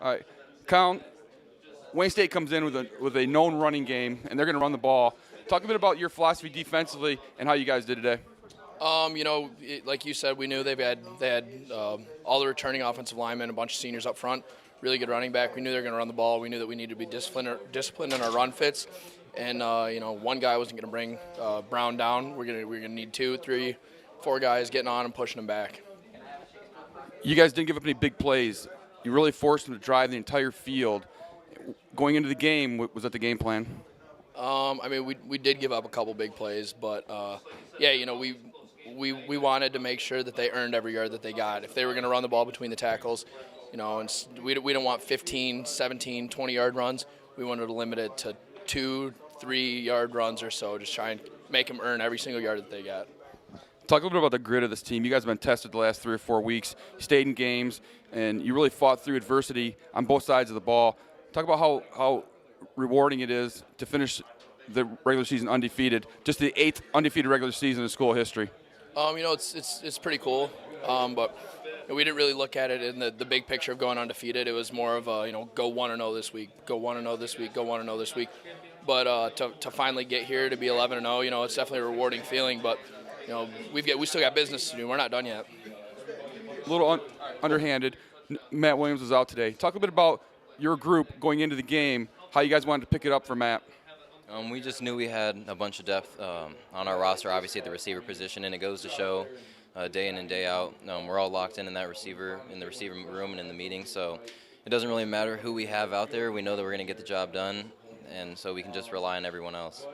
All right, Count. Wayne State comes in with a known running game, and they're going to run the ball. Talk a bit about your philosophy defensively and how you guys did today. Like you said, we knew they had all the returning offensive linemen, a bunch of seniors up front, really good running back. We knew they were going to run the ball. We knew that we needed to be disciplined in our run fits, and one guy wasn't going to bring Brown down. We're gonna need 2, 3, 4 guys getting on and pushing him back. You guys didn't give up any big plays. You really forced them to drive the entire field. Going into the game, was that the game plan? We did give up a couple big plays, but we wanted to make sure that they earned every yard that they got. If they were going to run the ball between the tackles, and we don't want 15, 17, 20-yard runs. We wanted to limit it to 2, 3-yard runs or so, just try and make them earn every single yard that they got. Talk a little bit about the grit of this team. You guys have been tested the last 3 or 4 weeks. You stayed in games, and you really fought through adversity on both sides of the ball. Talk about how rewarding it is to finish the regular season undefeated, just the 8th undefeated regular season in school history. It's pretty cool, but we didn't really look at it in the big picture of going undefeated. It was more of a, go 1-0 this week, go 1-0 this week, go 1-0 this week. But to finally get here to be 11-0, it's definitely a rewarding feeling. But we still got business to do. We're not done yet. A little underhanded. Matt Williams was out today. Talk a bit about your group going into the game, how you guys wanted to pick it up for Matt. We just knew we had a bunch of depth on our roster, obviously at the receiver position, and it goes to show day in and day out. We're all locked in the receiver room and in the meeting, so it doesn't really matter who we have out there. We know that we're going to get the job done, and so we can just rely on everyone else.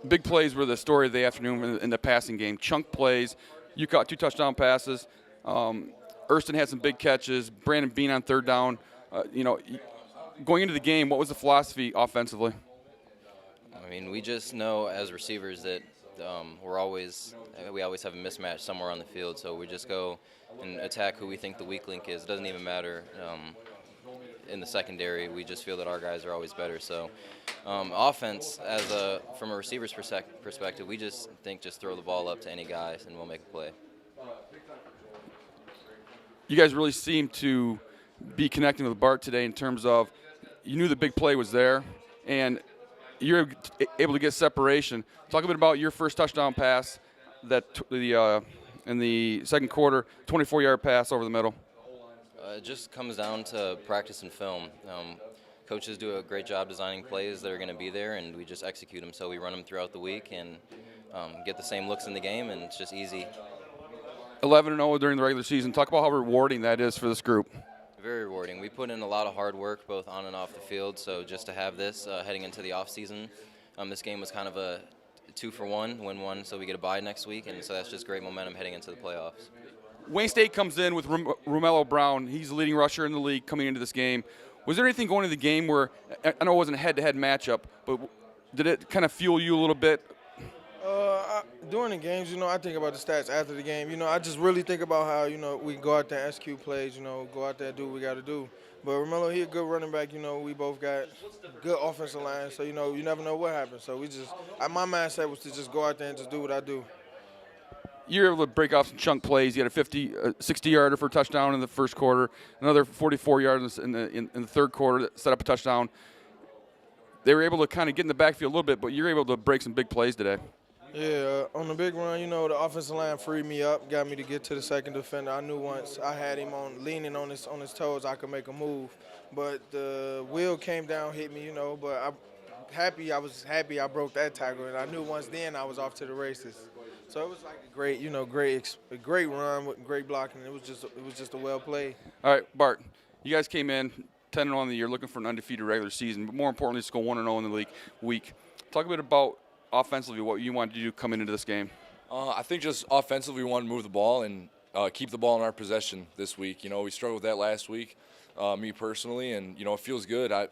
Big plays were the story of the afternoon in the passing game. Chunk plays. You caught 2 touchdown passes. Erston had some big catches. Brandon Bean on 3rd down. Going into the game, what was the philosophy offensively? We just know as receivers that we always have a mismatch somewhere on the field, so we just go and attack who we think the weak link is. It doesn't even matter in the secondary. We just feel that our guys are always better. So offense, from a receiver's perspective, we just throw the ball up to any guys and we'll make a play. You guys really seem to be connecting with Bart today in terms of you knew the big play was there, and you're able to get separation. Talk a bit about your first touchdown pass in the second quarter, 24-yard pass over the middle. It just comes down to practice and film. Coaches do a great job designing plays that are going to be there, and we just execute them. So we run them throughout the week and get the same looks in the game, and it's just easy. 11-0 during the regular season. Talk about how rewarding that is for this group. Very rewarding. We put in a lot of hard work both on and off the field, so just to have this heading into the off season, this game was kind of a 2-for-1, win one, so we get a bye next week, and so that's just great momentum heading into the playoffs. Wayne State comes in with Romello Brown. He's the leading rusher in the league coming into this game. Was there anything going into the game where, I know it wasn't a head-to-head matchup, but did it kind of fuel you a little bit? During the games, I think about the stats after the game. I just really think about how, we can go out there and execute plays, go out there and do what we got to do. But Romello, he a good running back. We both got good offensive line, so, you never know what happens. So my mindset was to just go out there and just do what I do. You're able to break off some chunk plays. You had a 60-yarder for a touchdown in the first quarter, another 44-yard in the third quarter that set up a touchdown. They were able to kind of get in the backfield a little bit, but you're able to break some big plays today. Yeah, on the big run, the offensive line freed me up, got me to get to the second defender. I knew once I had him leaning on his toes, I could make a move. But the wheel came down, hit me, but I was happy I broke that tackle, and I knew once then I was off to the races. So it was like a great run with great blocking. It was just a well played. All right, Bart, you guys came in 10-0 on the year, looking for an undefeated regular season, but more importantly, just go 1-0 in the league week. Talk a bit about offensively what you wanted to do coming into this game. I think just offensively we wanted to move the ball and keep the ball in our possession this week. We struggled with that last week, me personally, and it feels good. I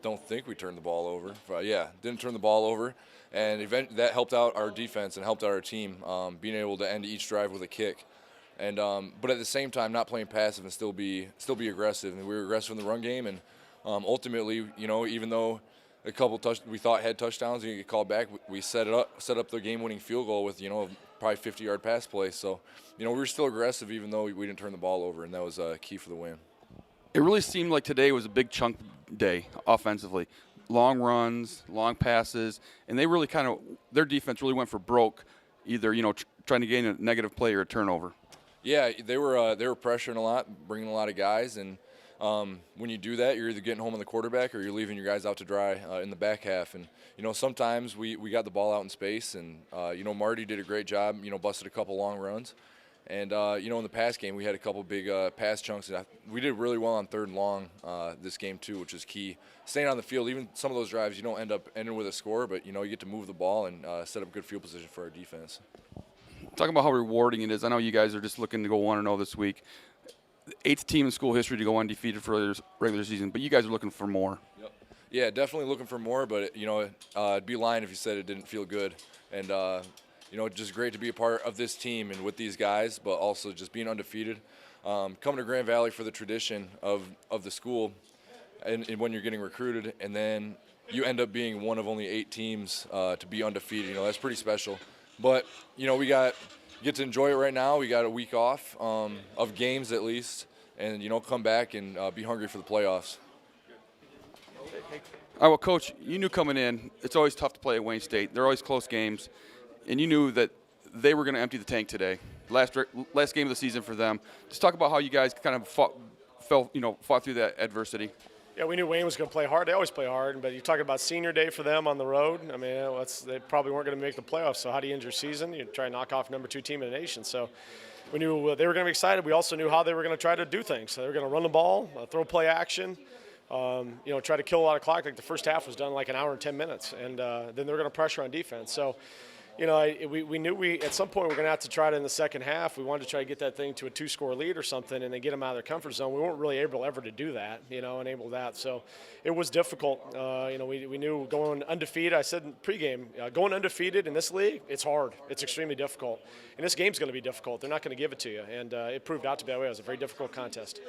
don't think we turned the ball over, but didn't turn the ball over, and that helped out our defense and helped out our team being able to end each drive with a kick. And but at the same time, not playing passive and still be aggressive. And we were aggressive in the run game, and ultimately, even though a couple we thought had touchdowns and get called back, we set up the game-winning field goal with probably 50-yard pass play. So we were still aggressive even though we didn't turn the ball over, and that was key for the win. It really seemed like today was a big chunk day offensively. Long runs, long passes, and they really their defense really went for broke, either trying to gain a negative play or a turnover. Yeah, they were pressuring a lot, bringing a lot of guys, and when you do that, you're either getting home on the quarterback or you're leaving your guys out to dry in the back half. And sometimes we got the ball out in space, and Marty did a great job. Busted a couple long runs. And, in the pass game, we had a couple big pass chunks. And we did really well on 3rd and long this game, too, which is key. Staying on the field, even some of those drives, you don't end up ending with a score, but, you get to move the ball and set up good field position for our defense. Talking about how rewarding it is, I know you guys are just looking to go 1-0 this week. The 8th team in school history to go undefeated for the regular season, but you guys are looking for more. Yep. Yeah, definitely looking for more, but, it'd be lying if you said it didn't feel good. And, just great to be a part of this team and with these guys, but also just being undefeated. Coming to Grand Valley for the tradition of the school and when you're getting recruited, and then you end up being one of only 8 teams to be undefeated. That's pretty special. But, we get to enjoy it right now. We got a week off of games at least, and, come back and be hungry for the playoffs. All right, well, Coach, you knew coming in, it's always tough to play at Wayne State. They're always close games. And you knew that they were going to empty the tank today. Last game of the season for them. Just talk about how you guys kind of fought through that adversity. Yeah, we knew Wayne was going to play hard. They always play hard, but you're talking about senior day for them on the road. I mean, they probably weren't going to make the playoffs. So how do you end your season? You try to knock off number 2 team in the nation. So we knew they were going to be excited. We also knew how they were going to try to do things. So they were going to run the ball, throw play action. Try to kill a lot of clock. Like the first half was done like an hour and 10 minutes, and then they were going to pressure on defense. So. We knew at some point we were going to have to try it in the second half. We wanted to try to get that thing to a 2-score lead or something and then get them out of their comfort zone. We weren't really able ever to do that, enable that. So it was difficult. We knew going undefeated, I said in pregame, going undefeated in this league, it's hard. It's extremely difficult. And this game's going to be difficult. They're not going to give it to you. And it proved out to be that way. It was a very difficult contest.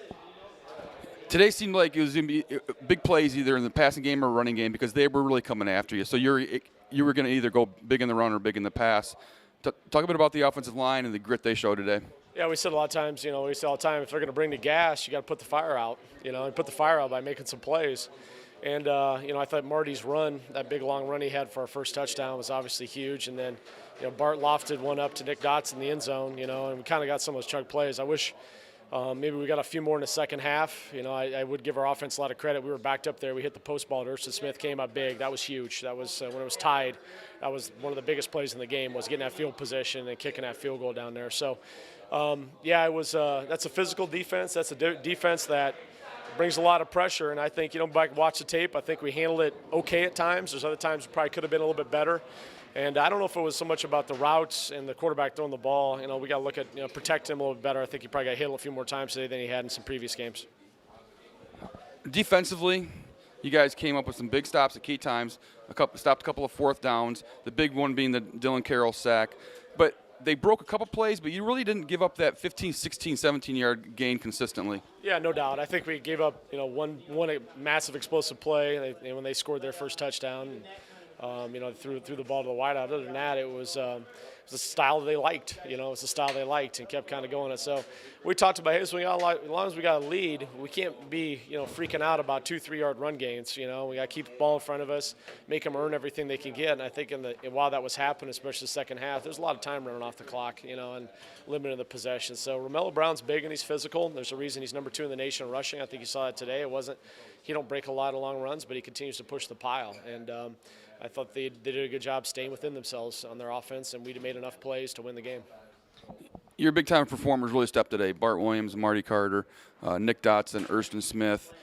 Today seemed like it was going to be big plays either in the passing game or running game because they were really coming after you. So you were going to either go big in the run or big in the pass. Talk a bit about the offensive line and the grit they showed today. Yeah, we said a lot of times, if they're going to bring the gas, you got to put the fire out, and put the fire out by making some plays. And, I thought Marty's run, that big long run he had for our first touchdown was obviously huge. And then, Bart lofted one up to Nick Dotson in the end zone, and we kind of got some of those chunk plays. I wish maybe we got a few more in the second half. I would give our offense a lot of credit. We were backed up there. We hit the post ball. Ursula Smith came up big. That was huge. That was when it was tied. That was one of the biggest plays in the game was getting that field position and kicking that field goal down there. So, it was. That's a physical defense. That's a defense that brings a lot of pressure. And I think back watch the tape. I think we handled it okay at times. There's other times we probably could have been a little bit better. And I don't know if it was so much about the routes and the quarterback throwing the ball. We got to look at protect him a little bit better. I think he probably got hit a few more times today than he had in some previous games. Defensively, you guys came up with some big stops at key times. Stopped a couple of 4th downs. The big one being the Dylan Carroll sack. But they broke a couple plays, but you really didn't give up that 15, 16, 17-yard gain consistently. Yeah, no doubt. I think we gave up one massive explosive play when they scored their first touchdown. Threw the ball to the wideout. Other than that, it was the style they liked. It was the style they liked and kept kind of going. And so we talked about, hey, as long as we got a lead, we can't be freaking out about 2-3 yard run gains. We got to keep the ball in front of us, make them earn everything they can get. And I think while that was happening, especially the second half, there's a lot of time running off the clock, and limiting the possession. So Romello Brown's big and he's physical. There's a reason he's number 2 in the nation in rushing. I think you saw that today. He don't break a lot of long runs, but he continues to push the pile. And I thought they did a good job staying within themselves on their offense, and we made enough plays to win the game. Your big-time performers really stepped today. Bart Williams, Marty Carter, Nick Dotson, Urston Smith.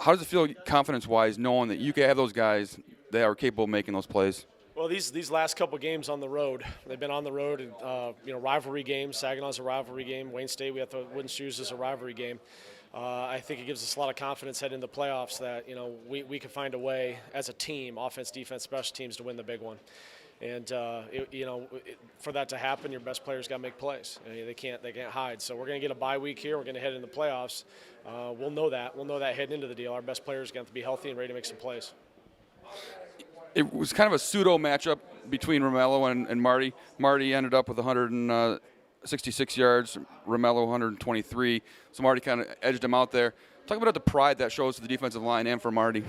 How does it feel confidence-wise knowing that you can have those guys that are capable of making those plays? Well, these last couple games on the road, they've been on the road, and rivalry games. Saginaw's a rivalry game. Wayne State, we have the Wooden Shoes as a rivalry game. I think it gives us a lot of confidence heading into the playoffs that we can find a way as a team, offense, defense, special teams, to win the big one. And for that to happen, your best players got to make plays. They can't hide. So we're going to get a bye week here. We're going to head into the playoffs. We'll know that. We'll know that heading into the deal. Our best players are going to have to be healthy and ready to make some plays. It was kind of a pseudo matchup between Romello and Marty. Marty ended up with 100 66 yards, Romello 123. So Marty kind of edged him out there. Talk about the pride that shows to the defensive line and for Marty.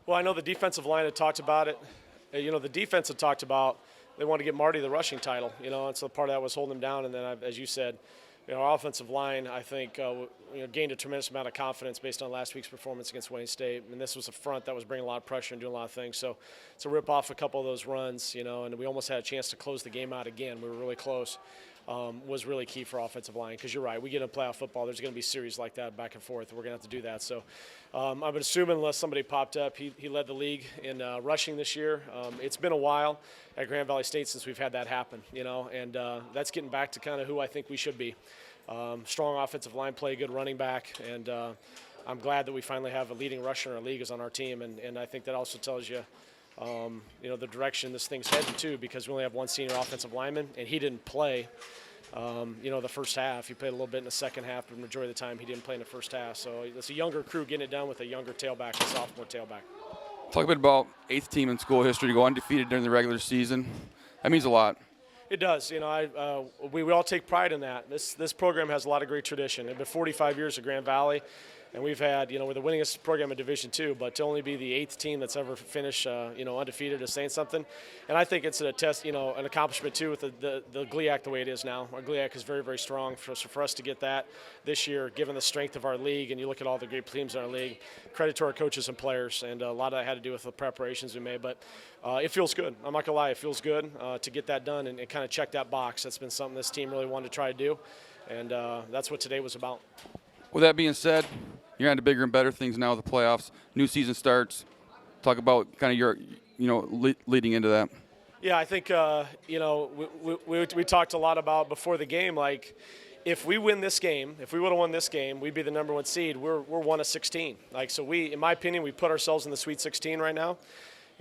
Well, I know the defensive line had talked about it. The defense had talked about they want to get Marty the rushing title, and so part of that was holding him down. And then, as you said, our offensive line, I think, gained a tremendous amount of confidence based on last week's performance against Wayne State. And this was a front that was bringing a lot of pressure and doing a lot of things. So to rip off a couple of those runs, and we almost had a chance to close the game out again. We were really close. Was really key for offensive line because you're right. We get into playoff football, there's going to be series like that back and forth. We're going to have to do that. So I'm assuming unless somebody popped up, he led the league in rushing this year. It's been a while at Grand Valley State since we've had that happen, and that's getting back to kind of who I think we should be. Strong offensive line play, good running back, and I'm glad that we finally have a leading rusher in our league is on our team, and I think that also tells you the direction this thing's heading to because we only have one senior offensive lineman, and he didn't play, the first half. He played a little bit in the second half, but the majority of the time he didn't play in the first half. So it's a younger crew getting it done with a younger tailback, a sophomore tailback. Talk a bit about 8th team in school history to go undefeated during the regular season. That means a lot. It does. We all take pride in that. This program has a lot of great tradition. It's been 45 years at Grand Valley. And we've had, we're the winningest program in Division II, but to only be the 8th team that's ever finished, undefeated is saying something. And I think it's a test, an accomplishment too with the GLIAC the way it is now. Our GLIAC is very, very strong. For us to get that this year, given the strength of our league, and you look at all the great teams in our league, credit to our coaches and players. And a lot of that had to do with the preparations we made. But it feels good. I'm not going to lie. It feels good to get that done and kind of check that box. That's been something this team really wanted to try to do. And that's what today was about. With that being said, you're on to bigger and better things now with the playoffs. New season starts. Talk about kind of your, leading into that. Yeah, I think, we talked a lot about before the game, like if we win this game, if we would have won this game, we'd be the number 1 seed. We're 1 of 16. So in my opinion, we put ourselves in the Sweet 16 right now.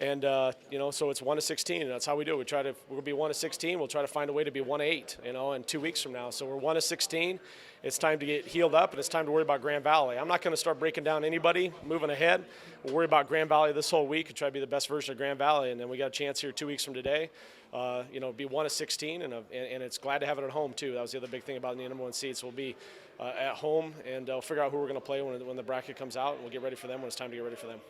And, so it's 1 of 16, and that's how we do it. We'll be 1 of 16. We'll try to find a way to be 1 of 8, in 2 weeks from now. So we're 1 of 16. It's time to get healed up, and it's time to worry about Grand Valley. I'm not going to start breaking down anybody, moving ahead. We'll worry about Grand Valley this whole week and try to be the best version of Grand Valley. And then we got a chance here 2 weeks from today, be 1 of 16, and it's glad to have it at home, too. That was the other big thing about the number 1 seed. So we'll be at home, and we'll figure out who we're going to play when the bracket comes out, and we'll get ready for them when it's time to get ready for them.